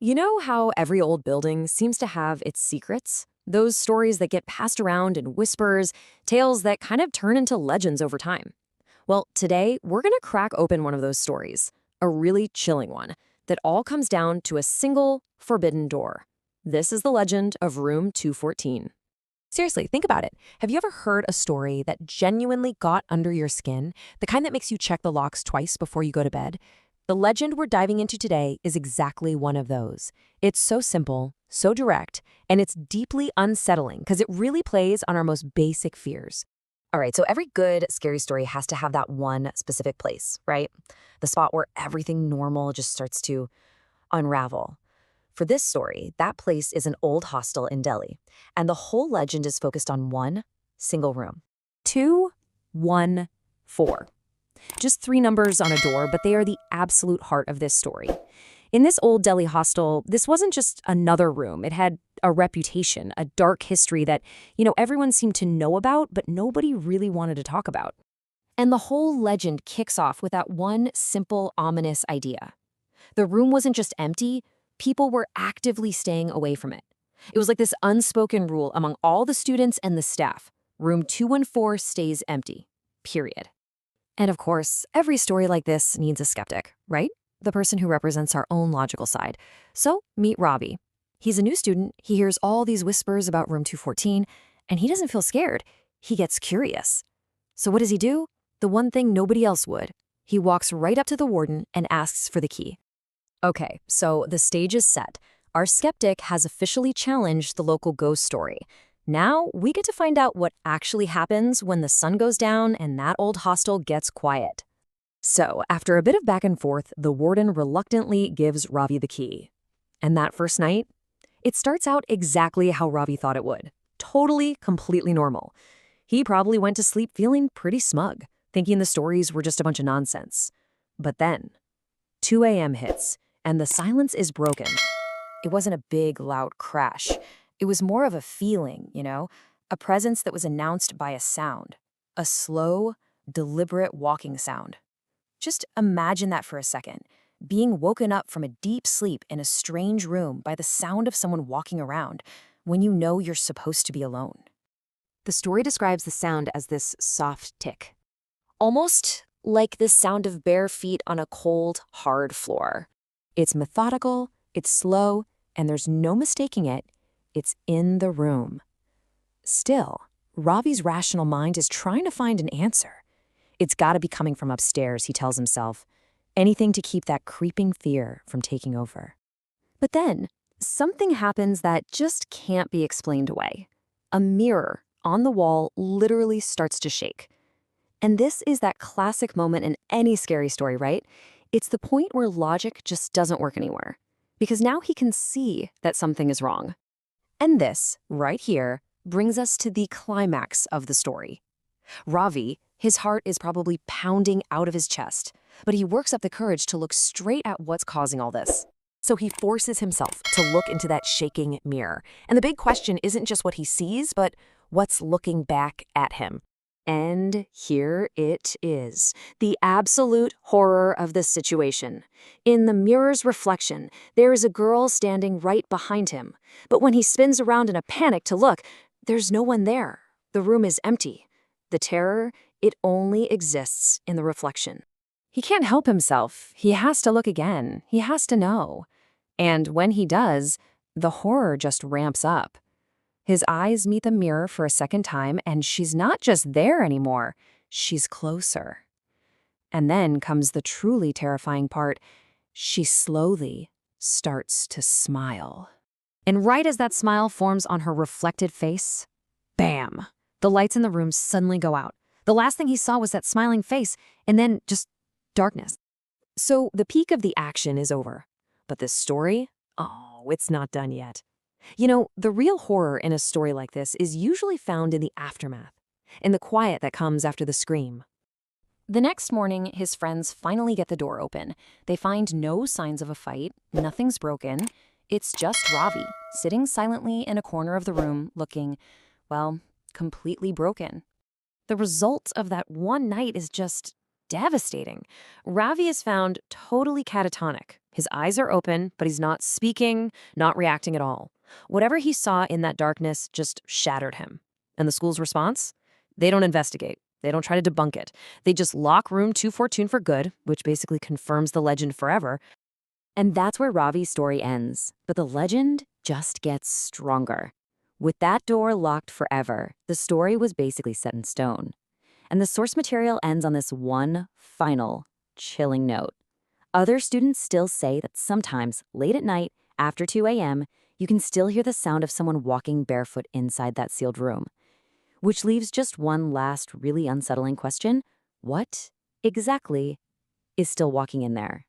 You know how every old building seems to have its secrets? Those stories that get passed around in whispers, tales that kind of turn into legends over time. Well, today we're going to crack open one of those stories, a really chilling one, that all comes down to a single forbidden door. This is the legend of Room 214. Seriously, think about it. Have you ever heard a story that genuinely got under your skin? The kind that makes you check the locks twice before you go to bed? The legend we're diving into today is exactly one of those. It's so simple, so direct, and it's deeply unsettling because it really plays on our most basic fears. All right, so every good scary story has to have that one specific place, right? The spot where everything normal just starts to unravel. For this story, that place is an old hostel in Delhi, and the whole legend is focused on one single room. 214. Just three numbers on a door, but they are the absolute heart of this story. In this old Delhi hostel, this wasn't just another room. It had a reputation, a dark history that, everyone seemed to know about, but nobody really wanted to talk about. And the whole legend kicks off with that one simple, ominous idea. The room wasn't just empty, people were actively staying away from it. It was like this unspoken rule among all the students and the staff. Room 214 stays empty, period. And of course, every story like this needs a skeptic, right? The person who represents our own logical side. So meet Ravi. He's a new student, he hears all these whispers about room 214, and he doesn't feel scared. He gets curious. So what does he do? The one thing nobody else would. He walks right up to the warden and asks for the key. Okay, so the stage is set. Our skeptic has officially challenged the local ghost story. Now, we get to find out what actually happens when the sun goes down and that old hostel gets quiet. So, after a bit of back and forth, the warden reluctantly gives Ravi the key. And that first night, it starts out exactly how Ravi thought it would. Totally, completely normal. He probably went to sleep feeling pretty smug, thinking the stories were just a bunch of nonsense. But then, 2 a.m. hits, and the silence is broken. It wasn't a big, loud crash. It was more of a feeling, a presence that was announced by a sound, a slow, deliberate walking sound. Just imagine that for a second, being woken up from a deep sleep in a strange room by the sound of someone walking around when you know you're supposed to be alone. The story describes the sound as this soft tick, almost like this sound of bare feet on a cold, hard floor. It's methodical, it's slow, and there's no mistaking it. It's in the room. Still, Ravi's rational mind is trying to find an answer. It's got to be coming from upstairs, he tells himself. Anything to keep that creeping fear from taking over. But then, something happens that just can't be explained away. A mirror on the wall literally starts to shake. And this is that classic moment in any scary story, right? It's the point where logic just doesn't work anymore. Because now he can see that something is wrong. And this, right here, brings us to the climax of the story. Ravi, his heart is probably pounding out of his chest, but he works up the courage to look straight at what's causing all this. So he forces himself to look into that shaking mirror. And the big question isn't just what he sees, but what's looking back at him. And here it is, the absolute horror of the situation. In the mirror's reflection, there is a girl standing right behind him. But when he spins around in a panic to look, there's no one there. The room is empty. The terror, it only exists in the reflection. He can't help himself. He has to look again. He has to know. And when he does, the horror just ramps up. His eyes meet the mirror for a second time, and she's not just there anymore. She's closer. And then comes the truly terrifying part. She slowly starts to smile. And right as that smile forms on her reflected face, bam! The lights in the room suddenly go out. The last thing he saw was that smiling face, and then just darkness. So the peak of the action is over. But this story? Oh, it's not done yet. The real horror in a story like this is usually found in the aftermath, in the quiet that comes after the scream. The next morning, his friends finally get the door open. They find no signs of a fight, nothing's broken. It's just Ravi, sitting silently in a corner of the room, looking, completely broken. The result of that one night is just devastating. Ravi is found totally catatonic, His eyes are open, but he's not speaking, not reacting at all. Whatever he saw in that darkness just shattered him. And the school's response? They don't investigate. They don't try to debunk it. They just lock room 214 for good, which basically confirms the legend forever. And that's where Ravi's story ends. But the legend just gets stronger. With that door locked forever, the story was basically set in stone. And the source material ends on this one final, chilling note. Other students still say that sometimes, late at night, after 2 a.m., you can still hear the sound of someone walking barefoot inside that sealed room. Which leaves just one last really unsettling question. What exactly is still walking in there?